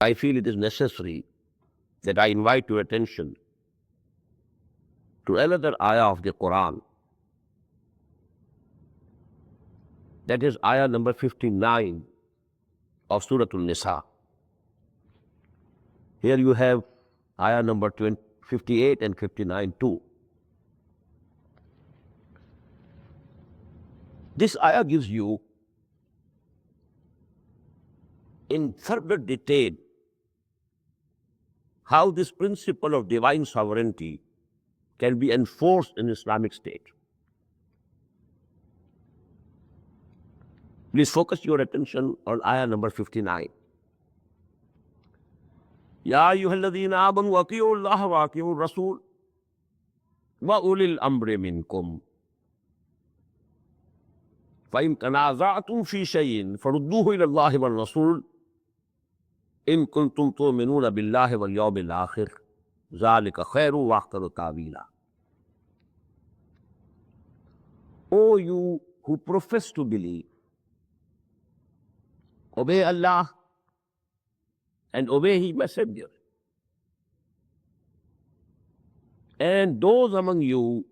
I feel it is necessary that I invite your attention to another ayah of the Quran. That is ayah number 59 of Surah An-Nisa. Here you have ayah number 58 and 59 too. This ayah gives you in further detail how this principle of divine sovereignty can be enforced in Islamic State. Please focus your attention on ayah number 59. Ya ayyuhalladhina amanu ati'u Allah wa ati'u Rasul wa ulil amri minkum. فَإِن تَنَازَعْتُمْ فِي شَيْءٍ فَرُدُّوهُ إِلَى اللَّهِ وَالرَّسُولِ إِن كُنتُمْ تُؤْمِنُونَ بِاللَّهِ وَالْيَوْمِ الْآخِرِ ذَلِكَ خَيْرٌ وَأَحْسَنُ تَأْوِيلًا. O you who profess to believe, obey Allah and obey His Messenger. And those among you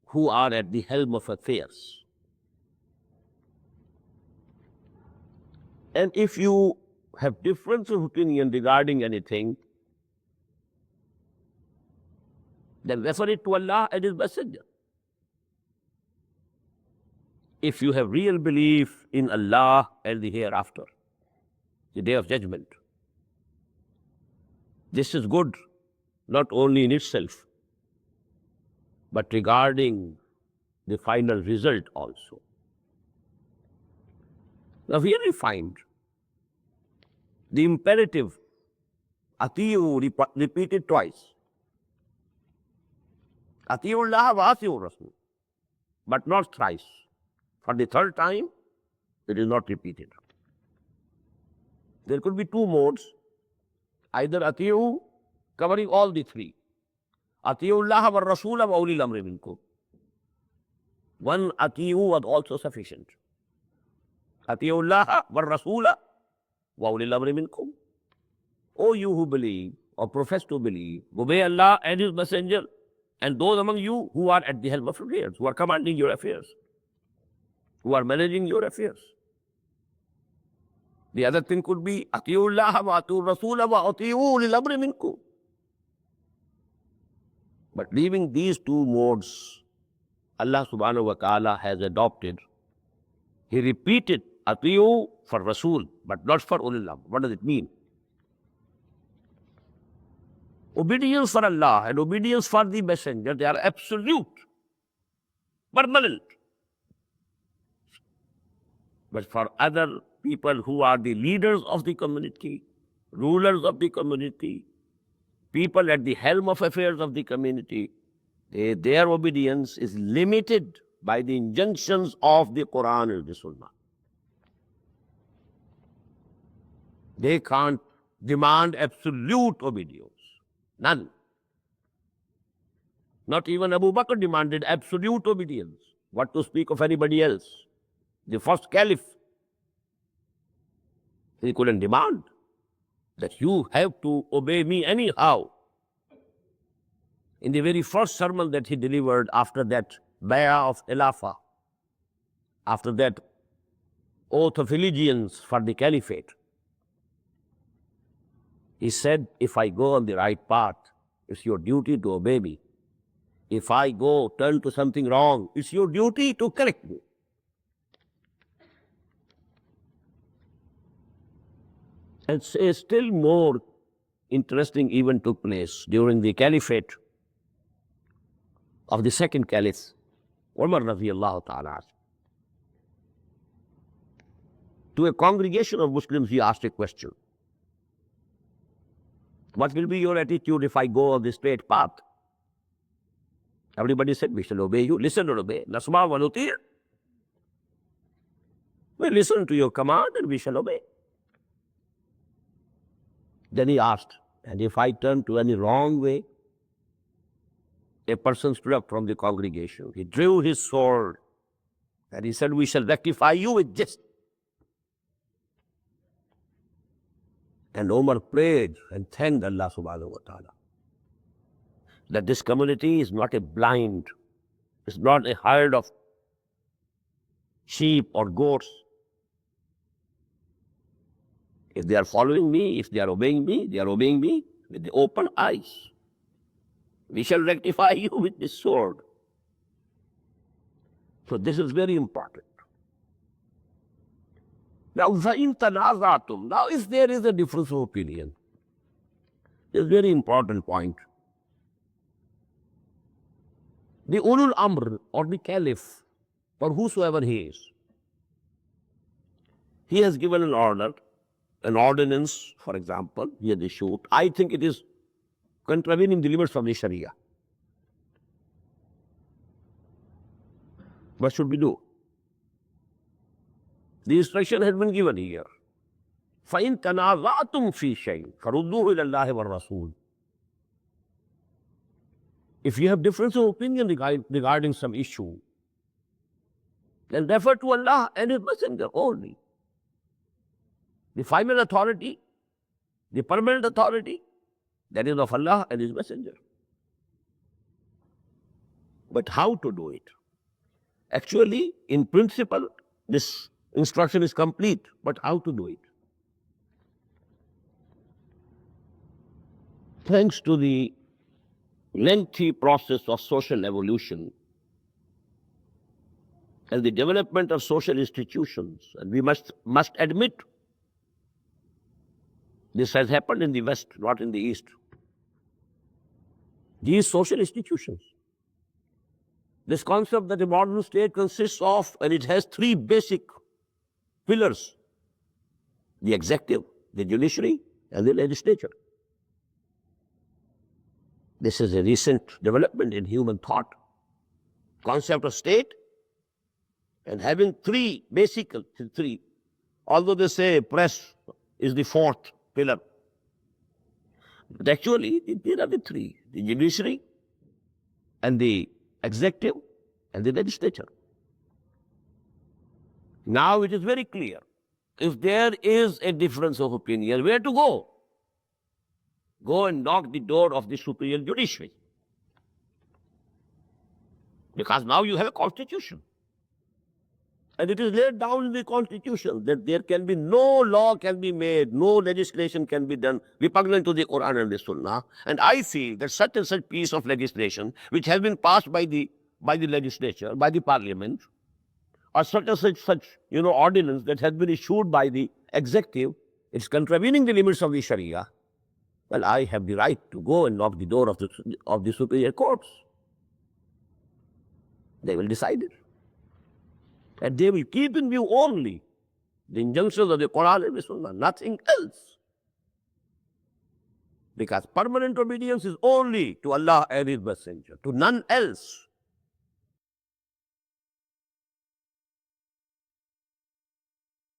who are at the helm of affairs. And if you have difference of opinion regarding anything, then refer it to Allah and His Messenger. If you have real belief in Allah and the hereafter, the day of judgment, this is good not only in itself, but regarding the final result also. Now here we find the imperative atiyu repeated twice. Atiyu Allah wa atiyu Rasul, but not thrice. For the third time, it is not repeated. There could be two modes, either atiyu covering all the three. Atiyu Allah wa Rasul wa ulil amri minkum. One atiyu was also sufficient. Atiyu Allah wa Rasul wa ulil amri minkum. O you who believe or profess to believe, obey Allah and His Messenger, and those among you who are at the helm of affairs, who are commanding your affairs, who are managing your affairs. The other thing could be atiyu Allah wa atiyu Rasul wa atiyu ulil amri minkum. But leaving these two modes, Allah subhanahu wa ta'ala has adopted. He repeated atiyu for Rasul, but not for ulil amr. What does it mean? Obedience for Allah and obedience for the Messenger, they are absolute, permanent. But for other people who are the leaders of the community, rulers of the community, people at the helm of affairs of the community, their obedience is limited by the injunctions of the Quran and the Sunnah. They can't demand absolute obedience. None. Not even Abu Bakr demanded absolute obedience. What to speak of anybody else? The first caliph, he couldn't demand that you have to obey me anyhow. In the very first sermon that he delivered after that bay'ah of Khilafah, after that oath of allegiance for the caliphate, he said, if I go on the right path, it's your duty to obey me. If I turn to something wrong, it's your duty to correct me. And a still more interesting event took place during the caliphate of the second caliph, Umar radiallahu ta'ala. To a congregation of Muslims, he asked a question. What will be your attitude if I go on the straight path? Everybody said, we shall obey you. Listen and obey. Nasma wa nuti'. We listen to your command and we shall obey. Then he asked, and if I turn to any wrong way? A person stood up from the congregation. He drew his sword and he said, we shall rectify you with this. And Umar prayed and thanked Allah subhanahu wa ta'ala that this community is not a blind, it's not a herd of sheep or goats. If they are following me, if they are obeying me, they are obeying me with the open eyes. We shall rectify you with this sword. So this is very important. Now, now if there is a difference of opinion, it's a very important point. The Ulul Amr or the Caliph, or whosoever he is, he has given an order, an ordinance, for example, he has issued. I think it is contravening the limits of the Sharia. What should we do? The instruction has been given here. فَإِن تَنَازَعْتُمْ فِي شَيْءٍ فَرُدُّوهُ إِلَى اللَّهِ وَالرَّسُولِ. If you have difference of opinion regarding some issue, then refer to Allah and His Messenger only. The final authority, the permanent authority, that is of Allah and His Messenger. But how to do it? Actually, in principle, this instruction is complete, but how to do it? Thanks to the lengthy process of social evolution and the development of social institutions, and we must admit this has happened in the West, not in the East. These social institutions, this concept that a modern state consists of, and it has three basic pillars: the executive, the judiciary, and the legislature. This is a recent development in human thought. Concept of state and having three basic, although they say press is the fourth pillar. But actually, there are the three: the judiciary and the executive and the legislature. Now it is very clear. If there is a difference of opinion, where to go? Go and knock the door of the superior judiciary. Because now you have a constitution. And it is laid down in the constitution that there can be no law can be made, no legislation can be done repugnant to the Quran and the Sunnah. And I feel that such and such piece of legislation which has been passed by the legislature, by the parliament, or such and such ordinance that has been issued by the executive, it's contravening the limits of the Sharia. Well, I have the right to go and knock the door of the superior courts. They will decide it. And they will keep in view only the injunctions of the Quran and the Sunnah, nothing else. Because permanent obedience is only to Allah and His Messenger, to none else.